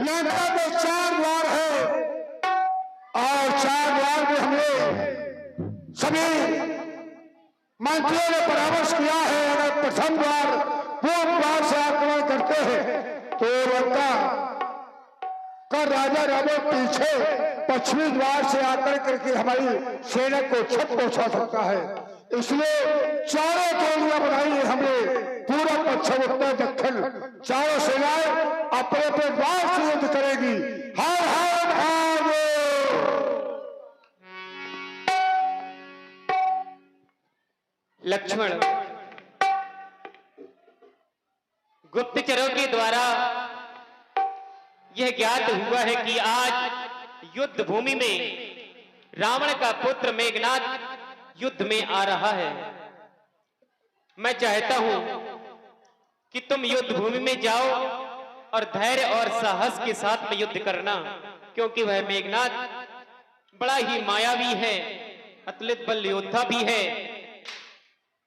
लंका में 4 द्वार है और 4 द्वार में हमने सभी मंत्रियों ने परामर्श किया है। अगर प्रथम द्वार पूर्व द्वार से आक्रमण करते हैं तो लंका का राजा रावण पीछे पश्चिमी द्वार से आकर करके हमारी सेना को क्षत पहुंचा सकता है। इसलिए चारों टोलियां बनाई है हमने, पूरा पश्चिम उत्तर दक्षिण चारों सेनाएं अपने अपने द्वार से युद्ध करेगी। हर हर महादेव। लक्ष्मण, गुप्तचरों के द्वारा यह ज्ञात हुआ है कि आज युद्ध भूमि में रावण का पुत्र मेघनाद युद्ध में आ रहा है। मैं चाहता हूं कि तुम युद्ध भूमि में जाओ और धैर्य और साहस के साथ में युद्ध करना, क्योंकि वह मेघनाद बड़ा ही मायावी है, अतुलित बल योद्धा भी है।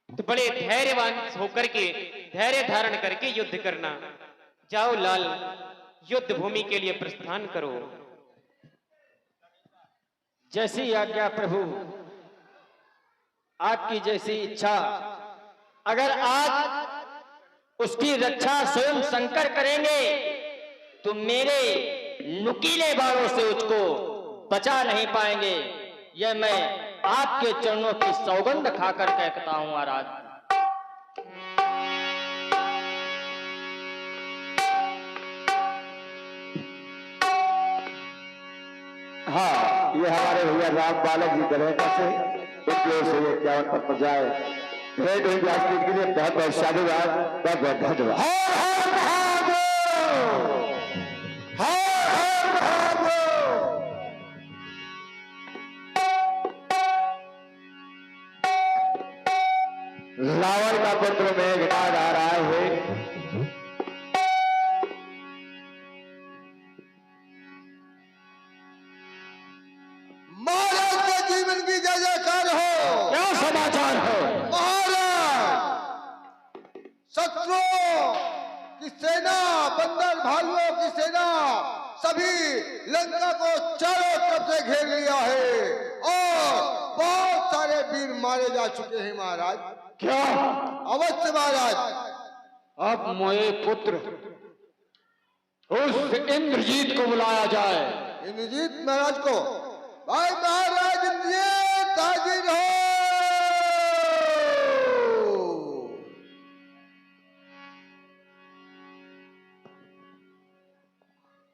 तो बड़े धैर्यवान होकर के धैर्य धारण करके युद्ध करना। जाओ लाल, युद्ध भूमि के लिए प्रस्थान करो। जैसी आज्ञा प्रभु, आपकी जैसी इच्छा। अगर आज उसकी रक्षा स्वयं शंकर करेंगे तो मेरे नुकीले बाणों से उसको बचा नहीं पाएंगे। यह मैं आपके चरणों की सौगंध खाकर कहता हूं महाराज। हाँ, ये हमारे भैया राम बालक जी दरगाह से उपयोग से 51 पर जाए भेंट हुई बातचीत के लिए बहुत बहुत साधुवाद, बहुत बहुत धन्यवाद। रावण का पुत्र मेघनाद आ रहा है। महाराज के जीवन की जय जयकार हो। क्या समाचार है महाराज? शत्रुओं की सेना, बंदर भालुओं की सेना सभी लंका को चारों तरफ से घेर लिया है और बहुत सारे वीर मारे जा चुके हैं महाराज। क्या? अवश्य महाराज। अब मोए पुत्र उस इंद्रजीत को बुलाया जाए। इंद्रजीत महाराज को? भाई महाराज इंद्रजीत हाजिर हो।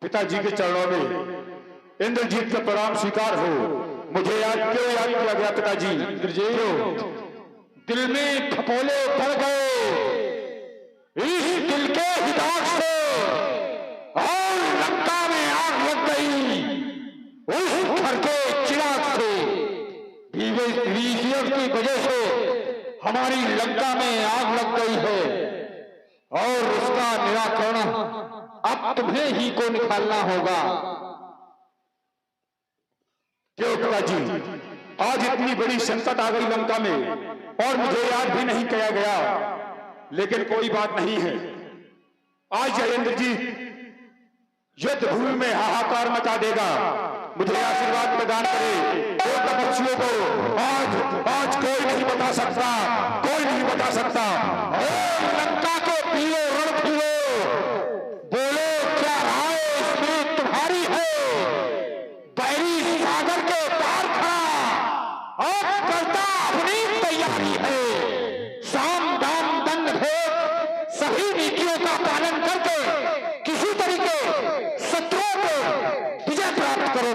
पिताजी के चरणों में इंद्रजीत का प्रणाम स्वीकार हो। मुझे क्यों याद किया गया पिताजी? इंद्रजीत दिल में फपोले पड़ गए इस दिल के हिदायत से और लंका में आग लग गई उस घर के चिराग से। विषयों की वजह से हमारी लंका में आग लग गई है और उसका निराकरण अब तुम्हें ही को निकालना होगा। क्यों पिताजी, आज इतनी बड़ी संकट आ गई लंका में और मुझे याद भी नहीं किया गया, लेकिन कोई बात नहीं है। आज जयेंद्र जी युद्ध भूमि में हाहाकार मचा देगा। मुझे आशीर्वाद प्रदान करे तो तपस्वियों को आज कोई नहीं बता सकता, कोई नहीं बता सकता। लंका को पीलो, रण पीलो, बोलो क्या राय इसमें तुम्हारी है? बैरी सागर के पार खड़ा अब करता अपनी तैयारी है। साम दाम दंड भेद सभी नीतियों का पालन करके किसी तरीके शत्रुओं को विजय प्राप्त करो,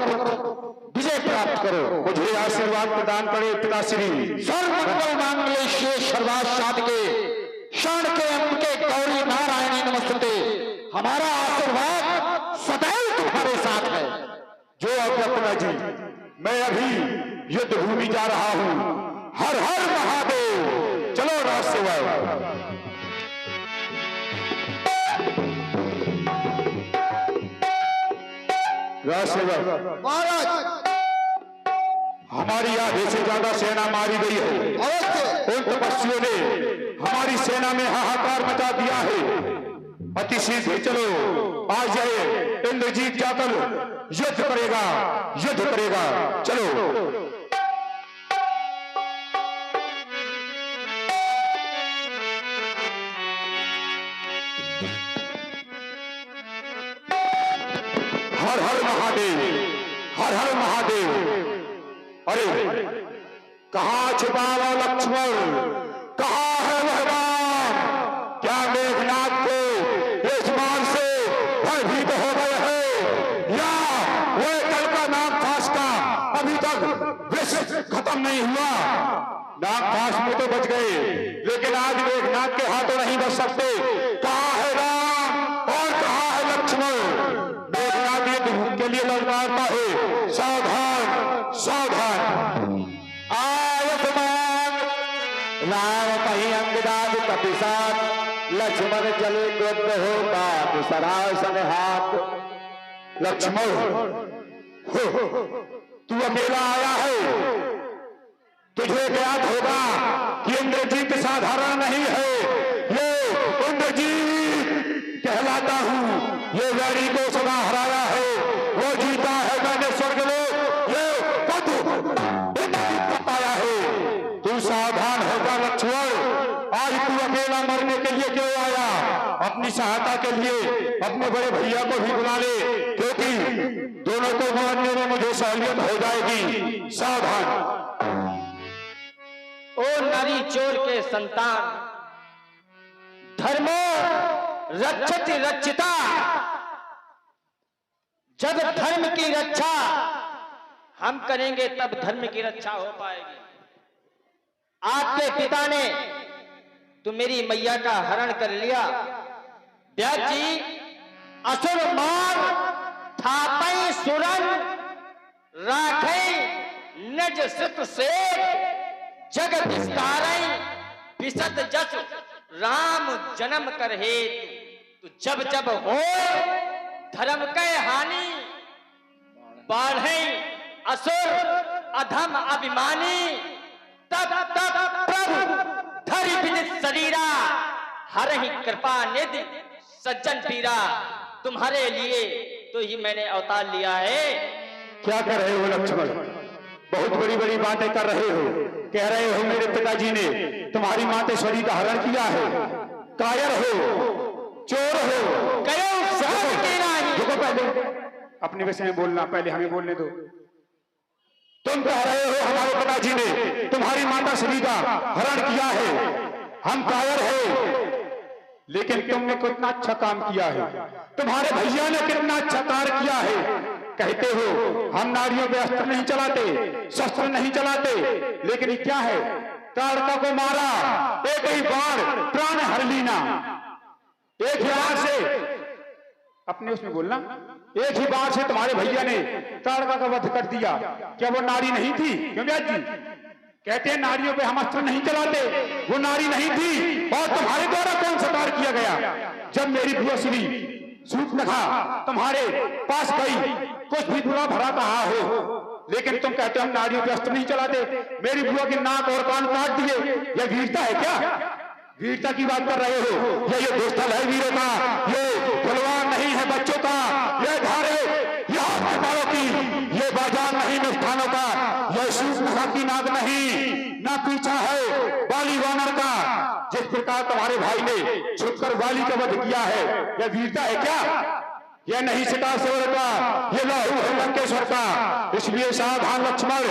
विजय प्राप्त करो। मुझे आशीर्वाद प्रदान करे पिताश्री। सर्वमंगल मांगल्ये शिवे सर्वार्थ साधके शरण्ये त्र्यंबके गौरी नारायणी नमस्ते। हमारा आशीर्वाद सदैव तुम्हारे साथ है। जो आज्ञा पिताजी, मैं अभी युद्ध भूमि जा रहा हूं। हर हर महादेव। चलो राज सेवा। राज सेवा महाराज हमारी आधे से ज्यादा सेना मारी गई है। अवश्य। उन तपस्वियों ने सेना में हाहाकार मचा दिया है। अति शीघ्र चलो, आज जाए इंद्रजीत जाकर युद्ध करेगा, युद्ध करेगा। चलो। हर हर महादेव, हर हर महादेव। अरे कहां छुपा हुआ लक्ष्मण, कहां है वह राम? क्या मेघनाथ को इस बार से भयभीत हो गए हैं, या वह कल का नागपाश का अभी तक विष खत्म नहीं हुआ? नागपाश में तो बच गए, लेकिन आज मेघनाथ के हाथों नहीं बच सकते। कहां है राम और कहां है लक्ष्मण? मेघनाथ युद्ध के लिए ललकारता है। सावधान, सावधान। आयतमान राम कहीं अंगदाद कपिसात, लक्ष्मण चले क्रुद्ध होता सराय संहात। लक्ष्मण तू अकेला आया है, तुझे ज्ञात होगा कि इंद्रजीत साधारण नहीं है। ये इंद्रजीत कहलाता हूं, ये वैरी को सदा हराया है, वो जीता है मैंने स्वर्गलोक, ये इंद्रजीत पाया है। तू सावधान होगा लक्ष्मण, आज तू अकेला मरने के लिए क्यों आया? अपनी सहायता के लिए अपने बड़े भैया को भी बुला ले, क्योंकि दोनों को मारने में मुझे सहूलियत हो जाएगी। सावधान। ओ नारी चोर के संतान, धर्मो रक्षति रक्षिता। जब धर्म की रक्षा हम करेंगे तब धर्म की रक्षा हो पाएगी। आपके पिता ने तो मेरी मैया का हरण कर लिया। व्यास जी असुर मार थापई सुरन राखई निज सित से जगत विस्तारई विशद जस राम जन्म कर हेतु। तो जब जब हो धर्म के हानि, बाढ़े असुर अधम अभिमानी, तब तब प्रभु धरि विदित शरीरा, हरहि कृपा निधि सज्जन पीरा। तुम्हारे लिए तो ही मैंने अवतार लिया है। क्या कर रहे हो लक्ष्मण? बहुत बड़ी बड़ी बातें कर रहे हो। कह रहे हो मेरे पिताजी ने तुम्हारी मातेश्वरी का हरण किया है। कायर हो, चोर हो। रुको, पहले अपने विषय में बोलना, पहले हमें बोलने दो। तुम कह रहे हो हमारे पिताजी ने तुम्हारी माताश्री का हरण किया है, हम कायर है, लेकिन तुमने कितना अच्छा काम किया है, तुम्हारे भैया ने कितना अच्छा कार्य किया है। कहते हो हम नारियों पे अस्त्र नहीं चलाते, शस्त्र नहीं चलाते, लेकिन ये क्या है? ताड़का को मारा, एक ही बार प्राण हर लीना। एक ही बार से अपने उसमें बोलना, एक ही बार से तुम्हारे भैया ने ताड़का का वध कर दिया। क्या वो नारी नहीं थी? क्यों व्यास जी कहते हैं नारियों पे हम अस्त्र नहीं चलाते, वो नारी नहीं थी। और तुम्हारे द्वारा कौन सा कार्य किया गया? जब मेरी बुआ श्री सूर्पनखा तुम्हारे पास गई, कुछ भी बुरा भरा कहा हो, लेकिन तुम कहते हो हम नारियों पे अस्त्र नहीं चलाते। मेरी बुआ की नाक और कान काट दिए। यह वीरता है क्या? वीरता की बात कर रहे हो? ये दुस्थल है वीरों का, ये बलवान नहीं है बच्चों का, ये धारे की, ये बाजार नहीं मिष्ठानों का, ये सूर्पनखा की नाक नहीं, ना पीछा है बाली वानर का। जिस प्रकार तुम्हारे भाई ने छुपकर बाली का वध किया है, यह वीरता है क्या? यह नहीं सितासुर का, ये लहू है लंकेश्वर का। इसलिए सावधान लक्ष्मण,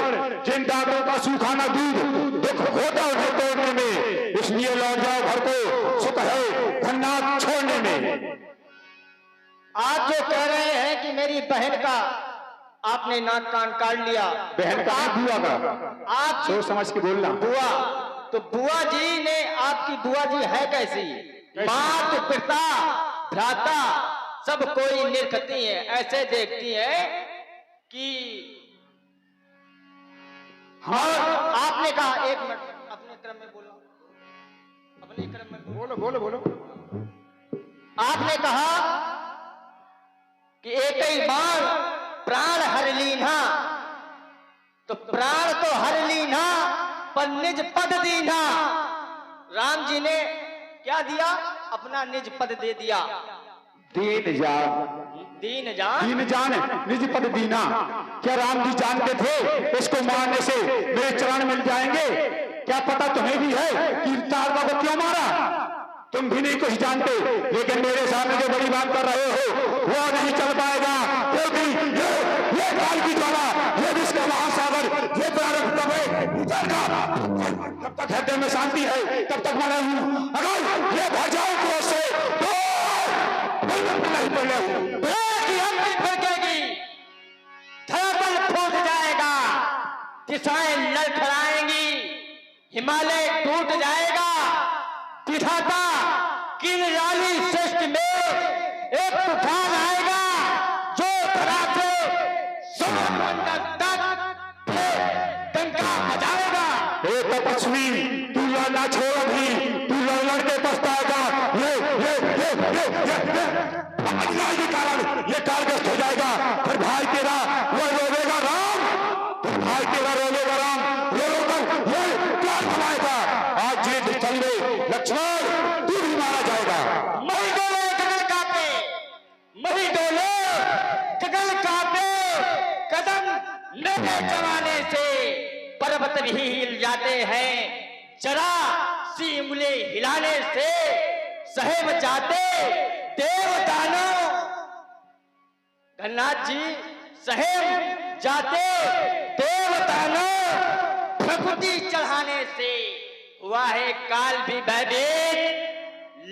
जिन दांतों का सूखा न दूध दुख होता उन्हें तोड़ने में, इसलिए लौट जाओ घर को, सुख है धन्नाथ छोड़ने में। आप जो कह रहे हैं कि मेरी बहन का आपने नाक कान काट लिया, बहन का बुआ का, आप सोच समझ के बोलना। बुआ, तो बुआ जी ने, आपकी बुआ जी है कैसी? मात पिता भ्राता सब कोई निरखती है, ऐसे देखती है कि और आपने कहा, एक मिनट अपने क्रम में बोलो, अपने क्रम में बोलो बोलो बोलो। आपने कहा कि एक ही बार प्राण हर लीना, तो प्राण तो हर लीना पर निज पद दीना। राम जी ने क्या दिया? अपना निज पद दे दिया। दीन जान, दीन जान, दीन जान निज पद दीना। क्या राम जी जानते थे इसको मारने से मेरे चरण मिल जाएंगे? क्या पता तुम्हें भी है कि तारका को क्यों मारा? तुम भी नहीं कुछ जानते, लेकिन मेरे सामने जो बड़ी बात कर रहे हो वो नहीं चल पाएगा, क्योंकि ये काल की ज्वाला, ये विश्व का महासागर, ये प्रारंभ कब है जब तक हृदय में शांति है तब तक मैं हूं। अगर ये भजाओ क्रोध से तो नहीं पड़े फड़केगी, धरातल फूट जाएगा, दिशाएं लड़खड़ाएंगी, हिमालय टूट जाएगा। विधाता किन रानी सृष्टि में एक तूफान आएगा जो धरा से समुद्र तक डंका बजाएगा। एक तपस्वी तू लड़ना छोड़, अभी तू लड़ के पछताएगा। ये कालग्रस्त हो जाएगा, फिर भाई तेरा वो रोवेगा राम, फिर भाई तेरा रोवेगा राम, रो कर ये काल बनाएगा। आज ये स्थल में लक्ष्मण तू भी मारा जाएगा। मही डोले गगन कांपे, मही डोले गगन कांपे, कदम नए जमाने से पर्वत भी हिल जाते हैं, जरा सी उंगली हिलाने से सहम जाते देवदानव। गन्नाथ जी सहम जाते देवदानव, प्रकृति चढ़ाने से हुआ है काल भी भयभीत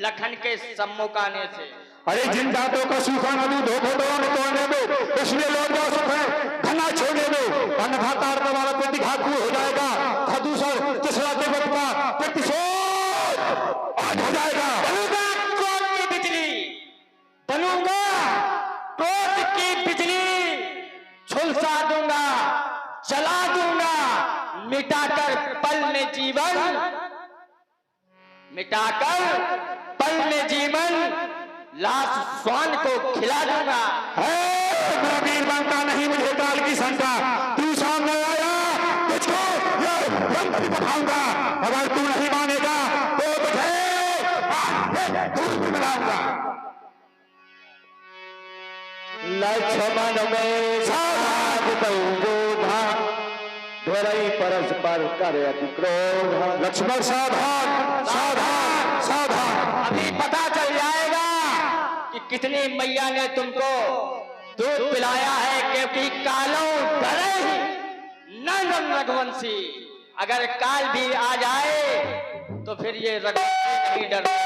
लखन के सम्मुख आने से। अरे जिन दांतों का सूखा न दूध हो तोड़ने में, इसलिए लौट जाओ सुख है घना छोड़ने में। अन्यथा तार वाला पेटी घातू हो जाएगा, दूसर तीसरा देवत का प्रतिशोध आज हो जाएगा। बनूंगा क्रोध की बिजली, बनूंगा क्रोध की बिजली, झुलसा दूंगा, जला दूंगा, मिटाकर पल में जीवन, मिटाकर पल में जीवन, लाश स्वान को खिला दूंगा। मेरा वीर बनता नहीं मुझे काल की शंका, तू सामने आया तुझको ये रंग भी दिखाऊंगा। अगर तू नहीं मानेगा तो तुझे दूर भी मिलाऊंगा। लक्ष्मण में साध धोरई परस्पर करे अति क्रोध। लक्ष्मण सावधान सावधान सावधान। अभी पता चल जाएगा कि कितनी मैया ने तुमको दूध पिलाया है, क्योंकि कालों डरे ही नंदन रघुवंशी। अगर काल भी आ जाए तो फिर ये रघुवंशी नहीं डरते।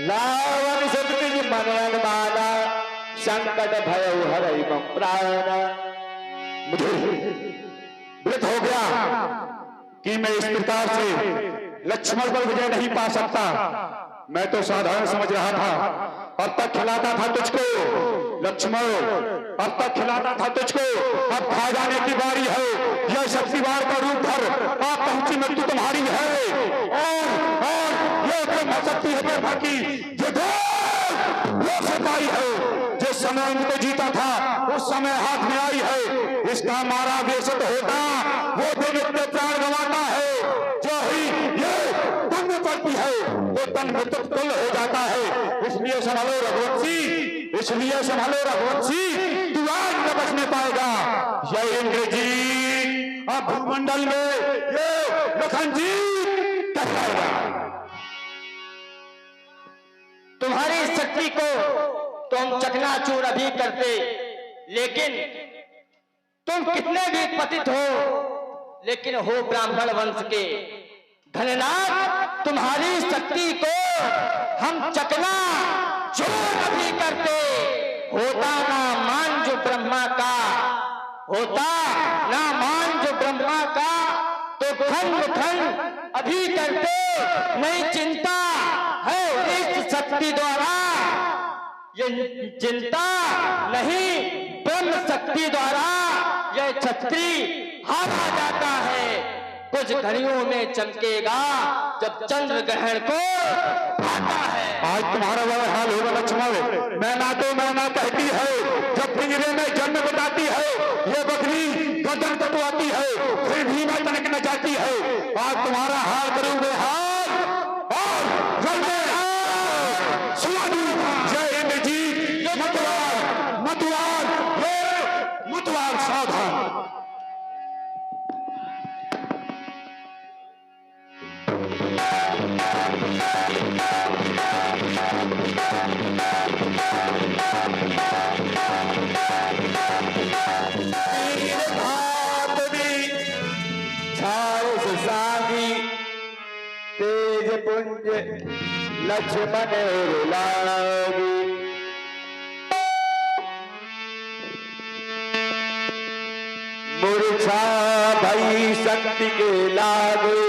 रावण सतुज मन माना, संकट भय हरई मम प्राण। मुझे विदित हो गया कि मैं इस प्रकार से लक्ष्मण पर विजय नहीं पा सकता। मैं तो साधारण समझ रहा था, अब तक खिलाता था तुझको लक्ष्मण, अब तक खिलाता था तुझको, अब खा जाने की बारी है। यह शक्तिवार का रूप धर, आप पहुंची मृत्यु तुम्हारी है। और यह ब्रह्म शक्ति है ब्रह्म की, जो सिपाही है, जिस समय उनको जीता था उस समय हाथ में आई है। इसका मारा बेसत होता वो दिन इतने प्राण गंवाता है, जो ही ये तन में पड़ती है वो तन में तुल हो जाता है। इसलिए संभालो रघुवंशी, इसलिए संभालो रघुवंशी, तू आज न बचने पाएगा। जय इंद्र जी, अब भूमंडल में ये लखन जी टकराएगा। तुम्हारी शक्ति को तो हम चकनाचूर अभी करते, लेकिन तुम कितने भी पतित हो, लेकिन हो ब्राह्मण वंश के। धननाथ, तुम्हारी शक्ति को हम चकनाचूर अभी करते। होता ना मान जो ब्रह्मा का, होता ना मान जो ब्रह्मा का, तो खंड खंड अभी करते नहीं चिंता है इस शक्ति द्वारा, ये चिंता नहीं ब्रह्म शक्ति द्वारा यह छत्री हारा जाता है। कुछ घड़ियों में चमकेगा जब चंद्र ग्रहण को आता है। आज तुम्हारा बड़ा हाल होगा लक्ष्मण। मैना तो मैना कहती है, जब पिंजरे में जन्म बताती है, ये बकरी गर्दन कटवाती है, फिर भी मैं तनक न जाती है। आज तुम्हारा हाल करूंगे हाल और जल्दी सुनानी। जय हिंद जी। मतवार मतवार मतवार सावधान। तेज पुंज लक्ष्मण रुलागी, मूर्छा भई शक्ति के लागे,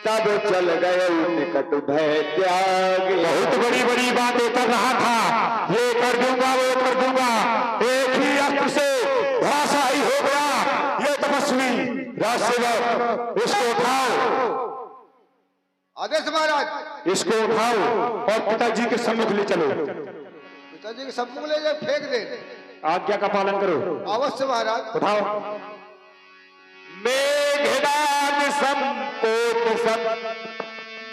तब चल गए निकट भय त्यागे। बहुत बड़ी बड़ी बातें कर रहा था, ये कर दूंगा वो कर दूंगा, एक ही अस्त्र से भाषा ही हो गया। ये तपस्वी राजसेवक, इसको उठाओ, आदेश महाराज। इसको उठाओ और पिताजी के सम्मुख ले चलो। पिताजी के सम्मुख ले जाए, फेंक दे। आज्ञा का पालन करो। अवश्य महाराज। उठाओ। मेघनाद संकोट सब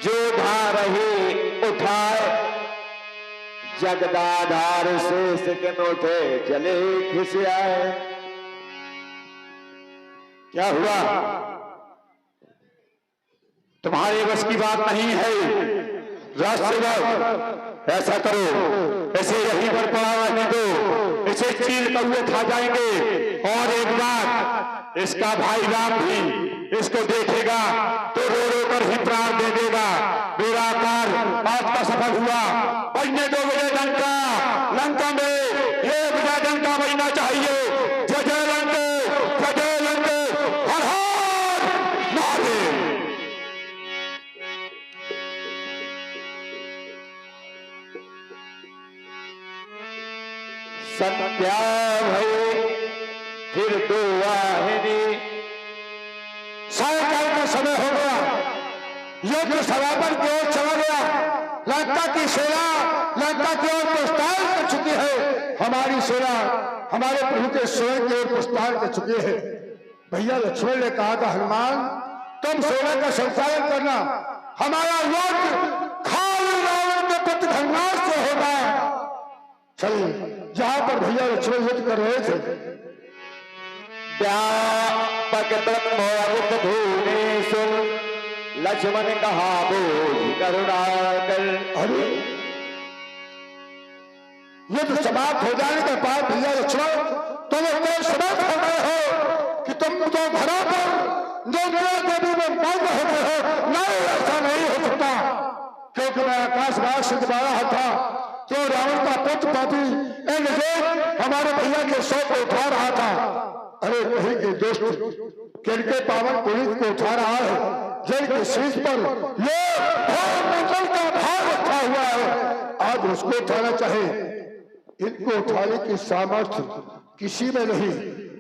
जो धा रहे उठाए, जगदाधार शेष के नोटे चले खिसियाए। क्या हुआ? तुम्हारे बस की बात नहीं है राजसेवक। ऐसा करो, ऐसे यहीं पर पड़ा रहने दो, इसे चीर कौए खा जाएंगे। और एक बात, इसका भाई राम भी इसको देखेगा तो रो रो कर ही प्राण दे देगा। मेरा कार्य आज का सफल हुआ। बजने दो विजय डंका, लंका में ये विजय डंका बजना चाहिए। जय जय लंके, जय जय लंके, हर हर महादेव। संध्या भई फिर दो वाहिनी, सायकाल का समय हो गया, युद्ध समापन की ओर चला गया। लंका की सेना लंका की ओर प्रस्थान कर चुकी है। हमारी सेना हमारे प्रभु के स्वयं की ओर प्रस्थान कर चुकी है। भैया लक्ष्मण ने कहा था, हनुमान तुम सेना का संचालन करना, हमारा युद्ध खाली रावण के पुत्र धर्मराज से होगा। चलिए, जहां पर भैया लक्ष्मण युद्ध कर रहे थे, व्यापक ब्रह्म भुवनेश्वर, लक्ष्मण कहा बोझ करुणा कर। अरे युद्ध समाप्त हो जाने के बाद भैया लक्ष्मण तुम इतने समर्थ हो गए हो कि तुम तो घरों पर देवी में बंद हो गए हो। नहीं, ऐसा नहीं हो सकता, क्योंकि मैं आकाश मार्ग से रहा था तो रावण का पुत्र पापी हमारे भैया के शव को उठा रहा था। अरे कहीं के दोस्त किनके पावन पुनीत को उठा रहा है, जिनके शीश पर ये मंगल का भाव रखा हुआ है, आज उसको उठाना चाहे। इनको उठाने की सामर्थ्य किसी में नहीं,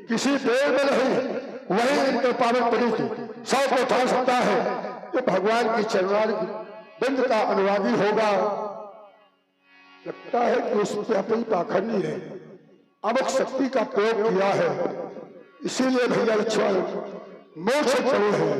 किसी पेड़ में नहीं। वही इनके पावन पुनीत शव को उठा सकता है। ये भगवान की चरणार बिंद का अनुवादी होगा। लगता है कि उस पर अपनी पाखंडी है, अमक शक्ति का प्रयोग किया है, इसीलिए भैया लक्ष्मण मोक्ष चले हैं।